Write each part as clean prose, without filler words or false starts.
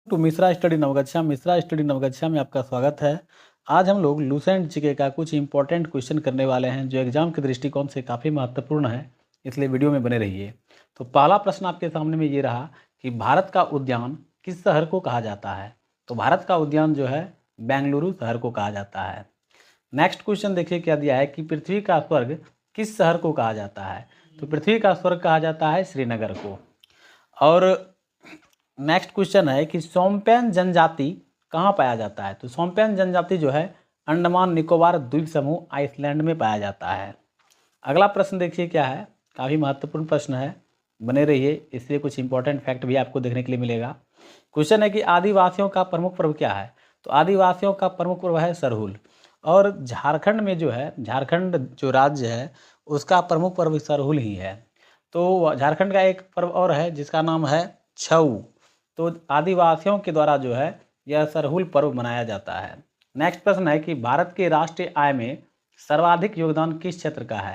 To Mishra study Naugachia में आपका स्वागत है। आज हम लोग लूसेंट जीके का कुछ इंपॉर्टेंट क्वेश्चन करने वाले हैं जो एग्जाम के दृष्टिकोण से काफ़ी महत्वपूर्ण है, इसलिए वीडियो में बने रहिए। तो पहला प्रश्न आपके सामने में ये रहा कि भारत का उद्यान किस शहर को कहा जाता है। तो भारत का उद्यान जो है बेंगलुरु शहर को कहा जाता है। नेक्स्ट क्वेश्चन देखिए क्या दिया है कि पृथ्वी का स्वर्ग किस शहर को कहा जाता है। तो पृथ्वी का स्वर्ग कहा जाता है श्रीनगर को। और नेक्स्ट क्वेश्चन है कि सोम्पेन जनजाति कहाँ पाया जाता है। तो सोम्पेन जनजाति जो है अंडमान निकोबार द्वीप समूह आइसलैंड में पाया जाता है। अगला प्रश्न देखिए क्या है, काफ़ी महत्वपूर्ण प्रश्न है, बने रहिए, इससे कुछ इंपॉर्टेंट फैक्ट भी आपको देखने के लिए मिलेगा। क्वेश्चन है कि आदिवासियों का प्रमुख पर्व क्या है। तो आदिवासियों का प्रमुख पर्व है सरहुल। और झारखंड में जो है, झारखंड जो राज्य है उसका प्रमुख पर्व सरहुल ही है। तो झारखंड का एक पर्व और है जिसका नाम है छऊ। तो आदिवासियों के द्वारा जो है यह सरहुल पर्व मनाया जाता है। नेक्स्ट प्रश्न है कि भारत के राष्ट्रीय आय में सर्वाधिक योगदान किस क्षेत्र का है।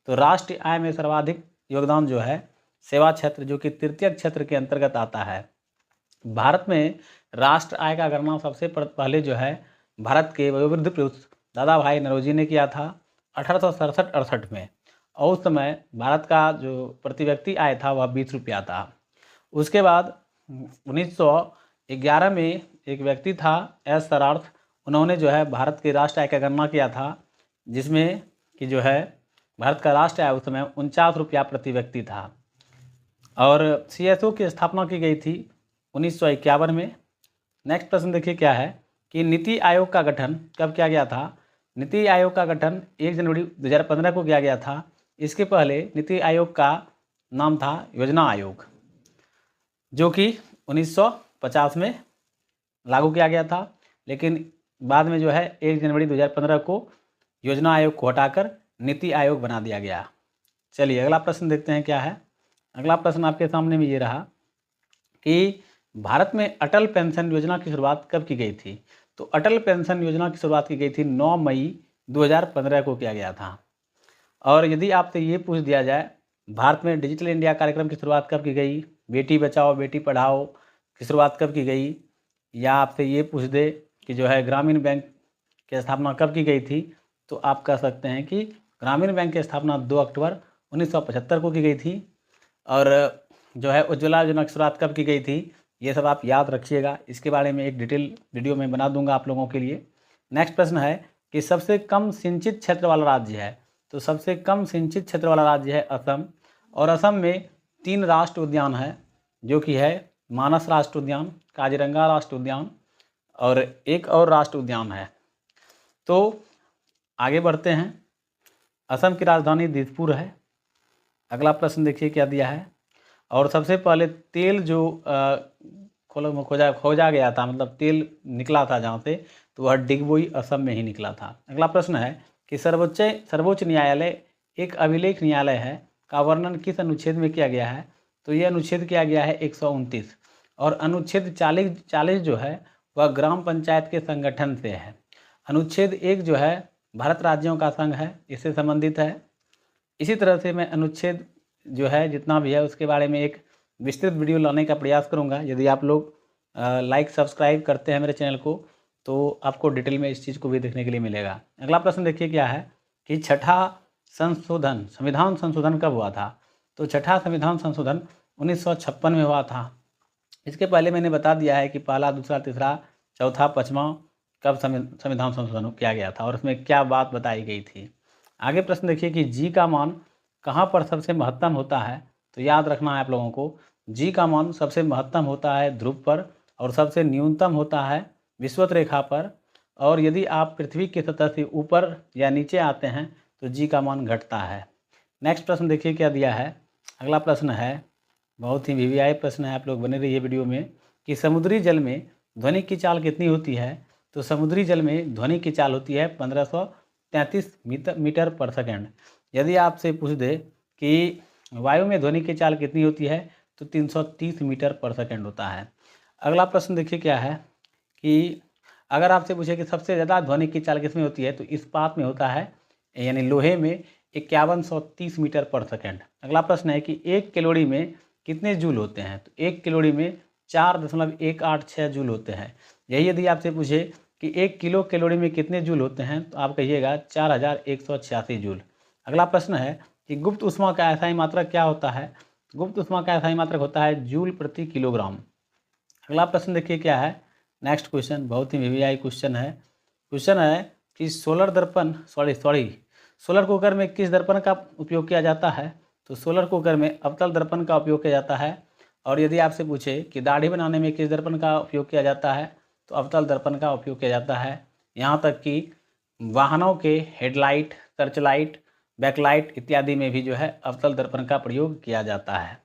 तो राष्ट्रीय आय में सर्वाधिक योगदान जो है सेवा क्षेत्र, जो कि तृतीय क्षेत्र के अंतर्गत आता है। भारत में राष्ट्र आय का गणना सबसे पहले जो है भारत के वयोवृद्ध पुरुष दादा भाई नौरोजी ने किया था 1867-68 में। और उस समय भारत का जो प्रति व्यक्ति आय था वह 20 रुपया था। उसके बाद 1911 में एक व्यक्ति था एस सरार्थ, उन्होंने जो है भारत के राष्ट्र आय का गणना किया था, जिसमें कि जो है भारत का राष्ट्र आय उस समय 49 रुपया प्रति व्यक्ति था। और CSO की स्थापना की गई थी 1951 में। नेक्स्ट प्रश्न देखिए क्या है कि नीति आयोग का गठन कब किया गया था। नीति आयोग का गठन 1 जनवरी 2015 को किया गया था। इसके पहले नीति आयोग का नाम था योजना आयोग, जो कि 1950 में लागू किया गया था, लेकिन बाद में जो है 1 जनवरी 2015 को योजना आयोग को हटाकर नीति आयोग बना दिया गया। चलिए अगला प्रश्न देखते हैं क्या है। अगला प्रश्न आपके सामने में ये रहा कि भारत में अटल पेंशन योजना की शुरुआत कब की गई थी। तो अटल पेंशन योजना की शुरुआत की गई थी 9 मई 2015 को किया गया था। और यदि आपसे ये पूछ दिया जाए भारत में डिजिटल इंडिया कार्यक्रम की शुरुआत कब की गई, बेटी बचाओ बेटी पढ़ाओ की शुरुआत कब की गई, या आपसे ये पूछ दे कि जो है ग्रामीण बैंक की स्थापना कब की गई थी, तो आप कह सकते हैं कि ग्रामीण बैंक की स्थापना 2 अक्टूबर 1975 को की गई थी। और जो है उज्ज्वला योजना की शुरुआत कब की गई थी, ये सब आप याद रखिएगा, इसके बारे में एक डिटेल वीडियो में बना दूंगा आप लोगों के लिए। नेक्स्ट प्रश्न है कि सबसे कम सिंचित क्षेत्र वाला राज्य है। तो सबसे कम सिंचित क्षेत्र वाला राज्य है असम। और असम में 3 राष्ट्रीय उद्यान है, जो कि है मानस राष्ट्रीय उद्यान, काजीरंगा राष्ट्रीय उद्यान और एक और राष्ट्रीय उद्यान है। तो आगे बढ़ते हैं। असम की राजधानी दिसपुर है। अगला प्रश्न देखिए क्या दिया है। और सबसे पहले तेल जो खोजा गया था, मतलब तेल निकला था जहाँ से, तो वह डिगबोई असम में ही निकला था। अगला प्रश्न है कि सर्वोच्च न्यायालय एक अभिलेख न्यायालय है का वर्णन किस अनुच्छेद में किया गया है। तो यह अनुच्छेद किया गया है 129। और अनुच्छेद 40 जो है वह ग्राम पंचायत के संगठन से है। अनुच्छेद 1 जो है भारत राज्यों का संघ है, इससे संबंधित है। इसी तरह से मैं अनुच्छेद जो है जितना भी है उसके बारे में एक विस्तृत वीडियो लाने का प्रयास करूंगा। यदि आप लोग लाइक सब्सक्राइब करते हैं मेरे चैनल को, तो आपको डिटेल में इस चीज़ को भी देखने के लिए मिलेगा। अगला प्रश्न देखिए क्या है कि छठा संविधान संशोधन कब हुआ था। तो छठा संविधान संशोधन 1956 में हुआ था। इसके पहले मैंने बता दिया है कि पहला, दूसरा, तीसरा, चौथा, पाँचवा कब संविधान संशोधन किया गया था और उसमें क्या बात बताई गई थी। आगे प्रश्न देखिए कि जी का मान कहाँ पर सबसे महत्तम होता है। तो याद रखना है आप लोगों को, जी का मान सबसे महत्तम होता है ध्रुव पर और सबसे न्यूनतम होता है विषुवत रेखा पर। और यदि आप पृथ्वी की सतह से ऊपर या नीचे आते हैं तो जी का मान घटता है। नेक्स्ट प्रश्न देखिए क्या दिया है। अगला प्रश्न है, बहुत ही वीवीआई प्रश्न है, आप लोग बने रहिए वीडियो में, कि समुद्री जल में ध्वनि की चाल कितनी होती है। तो समुद्री जल में ध्वनि की चाल होती है 1533 मीटर पर सेकेंड। यदि आपसे पूछ दे कि वायु में ध्वनि की चाल कितनी होती है, तो 330 मीटर पर सेकेंड होता है। अगला प्रश्न देखिए क्या है कि अगर आपसे पूछे कि सबसे ज़्यादा ध्वनि की चाल किसमें होती है, तो इस्पात में होता है, यानी लोहे में 5130 मीटर पर सेकेंड। अगला प्रश्न है कि 1 कैलोरी में कितने जूल होते हैं। तो 1 कैलोरी में 4.186 जूल होते हैं। यही यदि आपसे पूछे कि 1 किलो कैलोरी में कितने जूल होते हैं तो आप कहिएगा 4186 जूल। अगला प्रश्न है कि गुप्त ऊष्मा का एसआई मात्रक क्या होता है? गुप्त ऊष्मा का एसआई मात्रक होता है जूल प्रति किलोग्राम। अगला प्रश्न देखिए क्या है, नेक्स्ट क्वेश्चन बहुत ही वीवीआई क्वेश्चन है। क्वेश्चन है कि सोलर कुकर में किस दर्पण का उपयोग किया जाता है? तो सोलर कुकर में अवतल दर्पण का उपयोग किया जाता है। और यदि आपसे पूछे कि दाढ़ी बनाने में किस दर्पण का उपयोग किया जाता है तो अवतल दर्पण का उपयोग किया जाता है। यहाँ तक कि वाहनों के हेडलाइट, सर्चलाइट, बैकलाइट इत्यादि में भी जो है अवतल दर्पण का प्रयोग किया जाता है।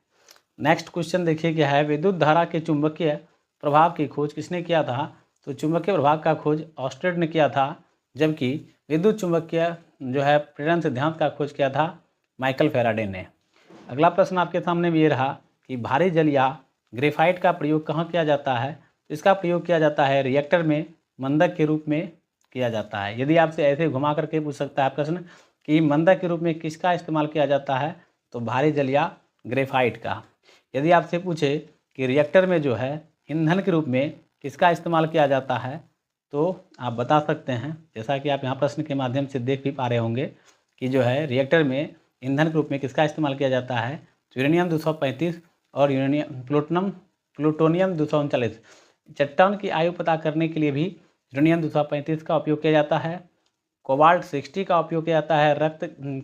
नेक्स्ट क्वेश्चन देखिए क्या है, विद्युत धारा के चुंबकीय प्रभाव की खोज किसने किया था? तो चुंबकीय प्रभाव का खोज ऑस्टेड ने किया था, जबकि विद्युत चुंबकीय जो है प्रेरण सिद्धांत का खोज किया था माइकल फैराडे ने। अगला प्रश्न आपके सामने भी ये रहा कि भारी जल या ग्रेफाइट का प्रयोग कहाँ किया जाता है? तो इसका प्रयोग किया जाता है रिएक्टर में मंदक के रूप में किया जाता है। यदि आपसे ऐसे घुमा करके पूछ सकता है प्रश्न कि मंदक के रूप में किसका इस्तेमाल किया जाता है तो भारी जल या ग्रेफाइट का। यदि आपसे पूछे कि रिएक्टर में जो है ईंधन के रूप में किसका इस्तेमाल किया जाता है तो आप बता सकते हैं, जैसा कि आप यहाँ प्रश्न के माध्यम से देख भी पा रहे होंगे कि जो है रिएक्टर में ईंधन के रूप में किसका इस्तेमाल किया जाता है तो यूरेनियम 235 और प्लूटोनियम 239। चट्टान की आयु पता करने के लिए भी यूरेनियम 235 का उपयोग किया जाता है। कोबाल्ट 60 का उपयोग किया जाता है रक्त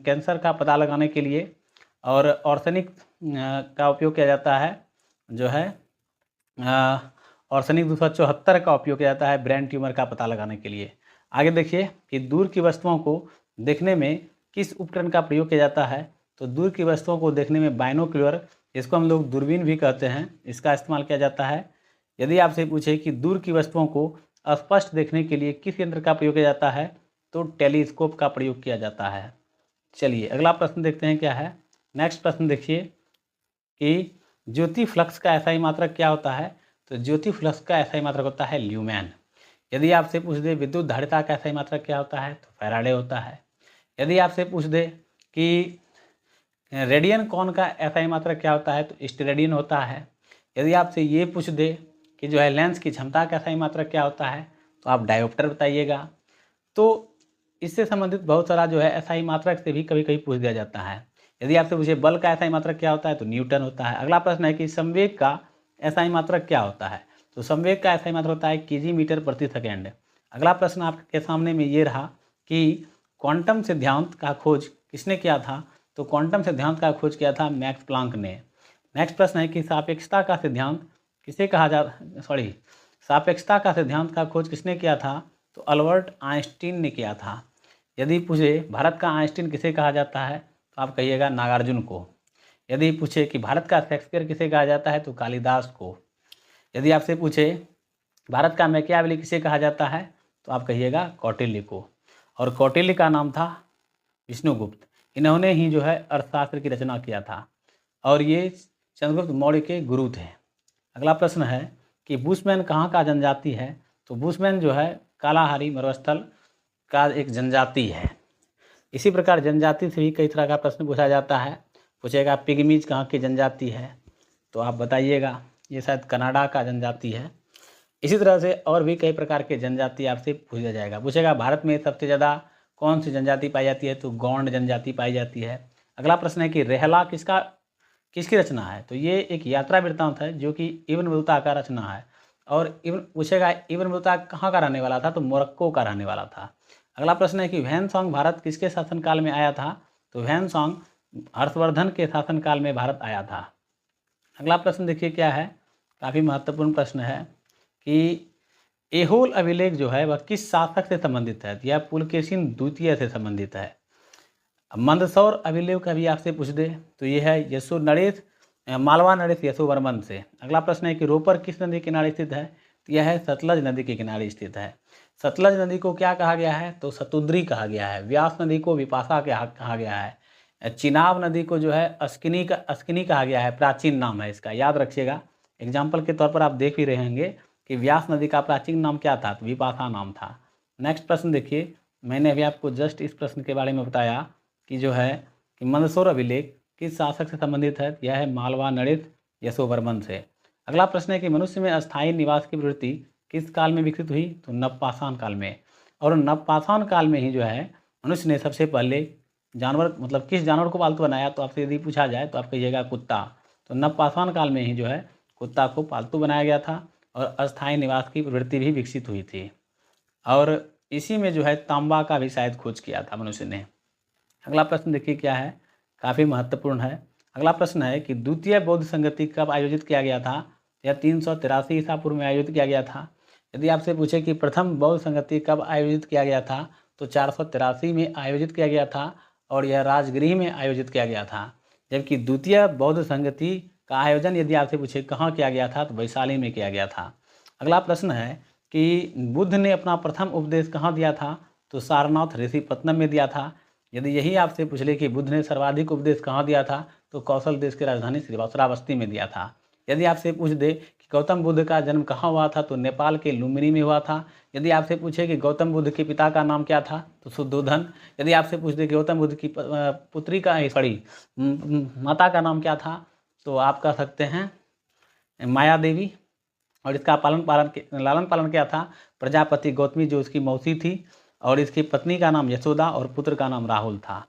कैंसर का पता लगाने के लिए। और ऑर्सेनिक का उपयोग किया जाता है जो है ऑर्सेनिक 274 का उपयोग किया जाता है ब्रेन ट्यूमर का पता लगाने के लिए। आगे देखिए कि दूर की वस्तुओं को देखने में किस उपकरण का प्रयोग किया जाता है? तो दूर की वस्तुओं को देखने में बाइनोक्यूलर, इसको हम लोग दूरबीन भी कहते हैं, इसका इस्तेमाल किया जाता है। यदि आपसे पूछे कि दूर की वस्तुओं को स्पष्ट देखने के लिए किस यंत्र का प्रयोग किया जाता है तो टेलीस्कोप का प्रयोग किया जाता है। चलिए अगला प्रश्न देखते हैं क्या है। नेक्स्ट प्रश्न देखिए कि ज्योति फ्लक्स का एसआई मात्रक क्या होता है? तो ज्योति फ्लक्स का एसआई मात्रक होता है ल्यूमेन। यदि आपसे पूछ दे विद्युत धारिता का एसआई मात्रक क्या होता है तो फैराडे होता है। यदि आपसे पूछ दे कि रेडियन कौन का एसआई मात्रक क्या होता है तो स्टेरेडियन होता है। यदि आपसे ये पूछ दे कि जो है लेंस की क्षमता का एसआई मात्रक क्या होता है तो आप डायोप्टर बताइएगा। तो इससे संबंधित बहुत सारा जो है एसआई मात्रक से भी कभी कभी पूछ दिया जाता है। यदि आपसे पूछे बल का एसआई मात्रक क्या होता है तो न्यूटन होता है। अगला प्रश्न है कि संवेग का एसआई मात्रक क्या होता है? तो संवेग का एसआई मात्रक होता है केजी मीटर प्रति सेकेंड। अगला प्रश्न आपके सामने में ये रहा कि क्वांटम सिद्धांत का खोज किसने किया था? तो क्वांटम सिद्धांत का खोज किया था मैक्स प्लांक ने। नेक्स्ट प्रश्न है कि सापेक्षता का सिद्धांत किसे कहा सापेक्षता का सिद्धांत का खोज किसने किया था? तो अल्बर्ट आइंस्टीन ने किया था। यदि पूछे भारत का आइंस्टीन किसे कहा जाता है तो आप कहिएगा नागार्जुन को। यदि पूछे कि भारत का शेक्सपियर किसे कहा जाता है तो कालिदास को। यदि आपसे पूछे भारत का मैकियावेली किसे कहा जाता है तो आप कहिएगा कौटिल्य को। और कौटिल्य का नाम था विष्णुगुप्त। इन्होंने ही जो है अर्थशास्त्र की रचना किया था और ये चंद्रगुप्त मौर्य के गुरु थे। अगला प्रश्न है कि बुशमैन कहाँ का जनजाति है? तो बुशमैन जो है कालाहारी मरुस्थल का एक जनजाति है। इसी प्रकार जनजाति से भी कई तरह का प्रश्न पूछा जाता है। पूछेगा पिग्मीज कहाँ की जनजाति है तो आप बताइएगा, ये शायद कनाडा का जनजाति है। इसी तरह से और भी कई प्रकार के जनजाति आपसे पूछा जाएगा। पूछेगा भारत में सबसे ज़्यादा कौन सी जनजाति पाई जाती है तो गौंड जनजाति पाई जाती है। अगला प्रश्न है कि रेहला किसकी रचना है? तो ये एक यात्रा वृत्तांत है जो कि इब्न बतूता का रचना है। और पूछेगा इब्न बतूता कहाँ का रहने वाला था तो मोरक्को का रहने वाला था। अगला प्रश्न है कि वैन-सॉन्ग भारत किसके शासनकाल में आया था? तो वैन-सॉन्ग हर्षवर्धन के शासनकाल में भारत आया था। अगला प्रश्न देखिए क्या है, काफ़ी महत्वपूर्ण प्रश्न है कि एहोल अभिलेख जो है वह किस शासक से संबंधित है? यह पुलकेशिन द्वितीय से संबंधित है। मंदसौर अभिलेख का भी आपसे पूछ दे तो ये है मालवा नरेश यशोवर्मन से। अगला प्रश्न है कि रोपर किस नदी के किनारे स्थित है? तो यह है सतलज नदी के किनारे स्थित है। सतलज नदी को क्या कहा गया है तो शतुद्री कहा गया है। व्यास नदी को विपाशा कहा गया है। चिनाब नदी को जो है अस्किनी कहा गया है, प्राचीन नाम है इसका, याद रखिएगा। एग्जाम्पल के तौर पर आप देख भी रहे होंगे कि व्यास नदी का प्राचीन नाम क्या था तो विपाशा नाम था। नेक्स्ट प्रश्न देखिए, मैंने अभी आपको जस्ट इस प्रश्न के बारे में बताया कि जो है कि मंदसौर अभिलेख किस शासक से संबंधित है? यह है मालवा नरेश यशोवर्मन से। अगला प्रश्न है कि मनुष्य में अस्थायी निवास की प्रवृत्ति किस काल में विकसित हुई? तो नवपाषाण काल में। और नवपाषाण काल में ही जो है मनुष्य ने सबसे पहले जानवर मतलब किस जानवर को पालतू बनाया? तो आपसे यदि पूछा जाए तो आप कहिएगा कुत्ता। तो नवपाषाण काल में ही जो है कुत्ता को पालतू बनाया गया था और अस्थायी निवास की प्रवृत्ति भी विकसित हुई थी। और इसी में जो है तांबा का भी शायद खोज किया था मनुष्य ने। अगला प्रश्न देखिए क्या है, काफ़ी महत्वपूर्ण है। अगला प्रश्न है कि द्वितीय बौद्ध संगति कब आयोजित किया गया था? यह 383 ईसा पूर्व में आयोजित किया गया था। यदि आपसे पूछे कि प्रथम बौद्ध संगति कब आयोजित किया गया था? तो 483 में आयोजित किया गया था और यह राजगृह में आयोजित किया गया था। जबकि द्वितीय बौद्ध संगति का आयोजन यदि आपसे पूछे कहाँ किया गया था? तो वैशाली में किया गया था। अगला प्रश्न है कि बुद्ध ने अपना प्रथम उपदेश कहाँ दिया था? तो सारनाथ ऋषिपत्तनम में दिया था। यदि यही आपसे पूछ ले कि बुद्ध ने सर्वाधिक उपदेश कहाँ दिया था? तो कौशल देश की राजधानी श्रावस्ती में दिया था। यदि आपसे पूछ दे कि गौतम बुद्ध का जन्म कहाँ हुआ था? तो नेपाल के लुम्बिनी में हुआ था। यदि आपसे पूछे कि गौतम बुद्ध के पिता का नाम क्या था? तो शुद्धोधन। यदि आपसे पूछ दे कि गौतम बुद्ध की पुत्री का माता का नाम क्या था? तो आप कह सकते हैं माया देवी। और इसका लालन पालन क्या था? प्रजापति गौतमी जो उसकी मौसी थी, और इसकी पत्नी का नाम यशोदा और पुत्र का नाम राहुल था।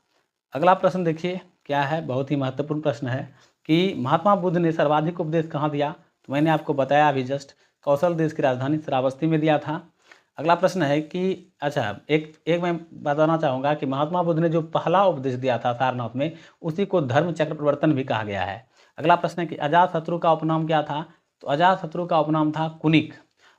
अगला प्रश्न देखिए क्या है, बहुत ही महत्वपूर्ण प्रश्न है कि महात्मा बुद्ध ने सर्वाधिक उपदेश कहाँ दिया? तो मैंने आपको बताया अभी जस्ट, कौशल देश की राजधानी श्रावस्ती में दिया था। अगला प्रश्न है कि एक मैं बताना चाहूँगा कि महात्मा बुद्ध ने जो पहला उपदेश दिया था सारनाथ में, उसी को धर्म चक्र प्रवर्तन भी कहा गया है। अगला प्रश्न है कि अजातशत्रु का उपनाम क्या था? तो अजातशत्रु का उपनाम था कुनिक,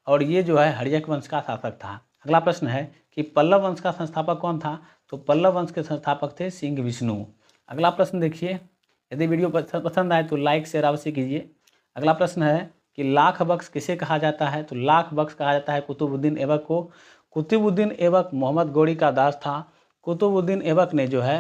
और ये जो है हर्यक वंश का शासक था। अगला प्रश्न है कि पल्लव वंश का संस्थापक कौन था? तो पल्लव वंश के संस्थापक थे सिंह विष्णु। अगला प्रश्न देखिए, यदि वीडियो पसंद आए तो लाइक शेयर अवश्य कीजिए। अगला प्रश्न है कि लाख बख्श किसे कहा जाता है? तो लाख बख्श कहा जाता है कुतुबुद्दीन ऐबक को। कुतुबुद्दीन ऐबक मोहम्मद गौरी का दास था। कुतुबुद्दीन ऐबक ने जो है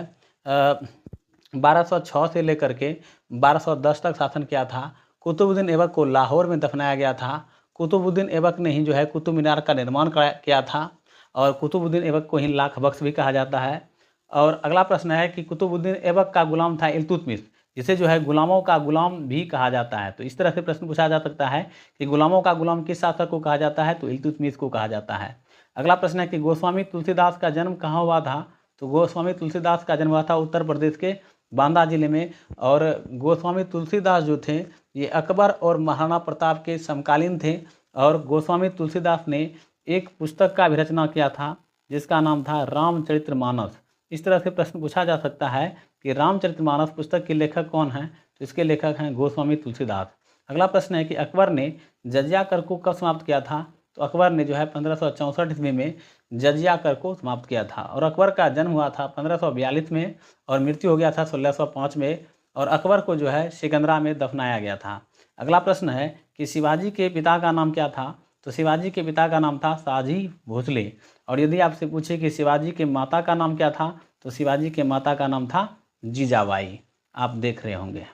1206 से लेकर के 1210 तक शासन किया था। कुतुबुद्दीन ऐबक को लाहौर में दफनाया गया था। कुतुबुद्दीन ऐबक ने ही जो है कुतुब मीनार का निर्माण किया था, और कुतुबुद्दीन ऐबक को ही लाख बख्श भी कहा जाता है। और अगला प्रश्न है कि कुतुबुद्दीन ऐबक का गुलाम था इल्तुतमिश, जिसे जो है गुलामों का गुलाम भी कहा जाता है। तो इस तरह से प्रश्न पूछा जा सकता है कि गुलामों का गुलाम किस शासक को कहा जाता है? तो इल्तुतमिश को कहा जाता है। अगला प्रश्न है कि गोस्वामी तुलसीदास का जन्म कहाँ हुआ था? तो गोस्वामी तुलसीदास का जन्म हुआ था उत्तर प्रदेश के बांदा जिले में। और गोस्वामी तुलसीदास जो थे ये अकबर और महाराणा प्रताप के समकालीन थे। और गोस्वामी तुलसीदास ने एक पुस्तक का भी रचना किया था जिसका नाम था रामचरितमानस। इस तरह से प्रश्न पूछा जा सकता है कि रामचरितमानस पुस्तक के लेखक कौन हैं? तो इसके लेखक हैं गोस्वामी तुलसीदास। अगला प्रश्न है कि अकबर ने जजिया कर को कब समाप्त किया था? तो अकबर ने जो है 1564 ईस्वी में जजिया कर को समाप्त किया था। और अकबर का जन्म हुआ था 1542 में और मृत्यु हो गया था 1605 में। और अकबर को जो है सिकंदरा में दफनाया गया था। अगला प्रश्न है कि शिवाजी के पिता का नाम क्या था? तो शिवाजी के पिता का नाम था शाहजी भोसले। और यदि आपसे पूछे कि शिवाजी के माता का नाम क्या था? तो शिवाजी के माता का नाम था जीजाबाई। आप देख रहे होंगे।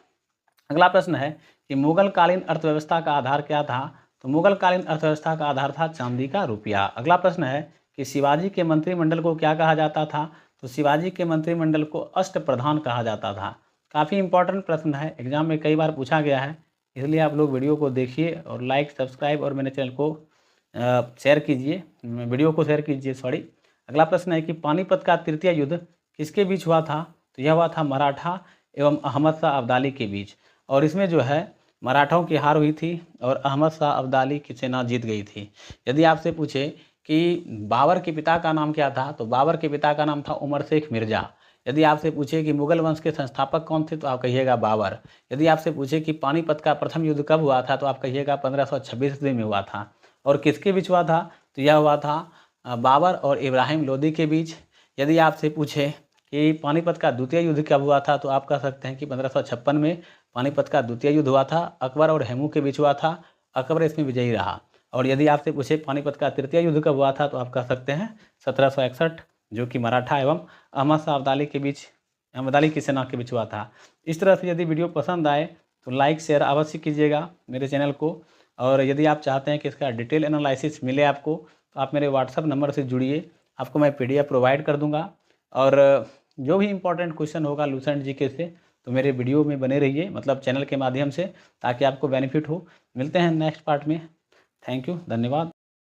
अगला प्रश्न है कि मुगल कालीन अर्थव्यवस्था का आधार क्या था? तो मुगल कालीन अर्थव्यवस्था का आधार था चांदी का रुपया। अगला प्रश्न है कि शिवाजी के मंत्रिमंडल को क्या कहा जाता था? तो शिवाजी के मंत्रिमंडल को अष्टप्रधान कहा जाता था। काफ़ी इंपॉर्टेंट प्रश्न है, एग्जाम में कई बार पूछा गया है, इसलिए आप लोग वीडियो को देखिए और लाइक सब्सक्राइब और मेरे चैनल को शेयर कीजिए, वीडियो को शेयर कीजिए सॉरी। अगला प्रश्न है कि पानीपत का तृतीय युद्ध किसके बीच हुआ था? तो यह हुआ था मराठा एवं अहमद शाह अब्दाली के बीच। और इसमें जो है मराठों की हार हुई थी और अहमद शाह अब्दाली की सेना जीत गई थी। यदि आपसे पूछे कि बाबर के पिता का नाम क्या था? तो बाबर के पिता का नाम था उमर शेख मिर्ज़ा। यदि आपसे पूछे कि मुगल वंश के संस्थापक कौन थे? तो आप कहिएगा बाबर। यदि आपसे पूछे कि पानीपत का प्रथम युद्ध कब हुआ था? तो आप कहिएगा 1526 ईस्वी में हुआ था। और किसके बीच हुआ था? तो यह हुआ था बाबर और इब्राहिम लोदी के बीच। यदि आपसे पूछे कि पानीपत का द्वितीय युद्ध कब हुआ था? तो आप कह सकते हैं कि 1556 में पानीपत का द्वितीय युद्ध हुआ था, अकबर और हेमू के बीच हुआ था। अकबर इसमें विजयी रहा। और यदि आपसे पूछे पानीपत का तृतीय युद्ध कब हुआ था? तो आप कह सकते हैं 1761, जो कि मराठा एवं अहमद शाह अब्दाली के बीच, अब्दाली की सेना के बीच हुआ था। इस तरह से यदि वीडियो पसंद आए तो लाइक शेयर अवश्य कीजिएगा मेरे चैनल को। और यदि आप चाहते हैं कि इसका डिटेल एनालिसिस मिले आपको, तो आप मेरे व्हाट्सअप नंबर से जुड़िए, आपको मैं PDF प्रोवाइड कर दूंगा। और जो भी इम्पोर्टेंट क्वेश्चन होगा लूसेंट जीके से, तो मेरे वीडियो में बने रहिए, मतलब चैनल के माध्यम से, ताकि आपको बेनिफिट हो। मिलते हैं नेक्स्ट पार्ट में। थैंक यू, धन्यवाद।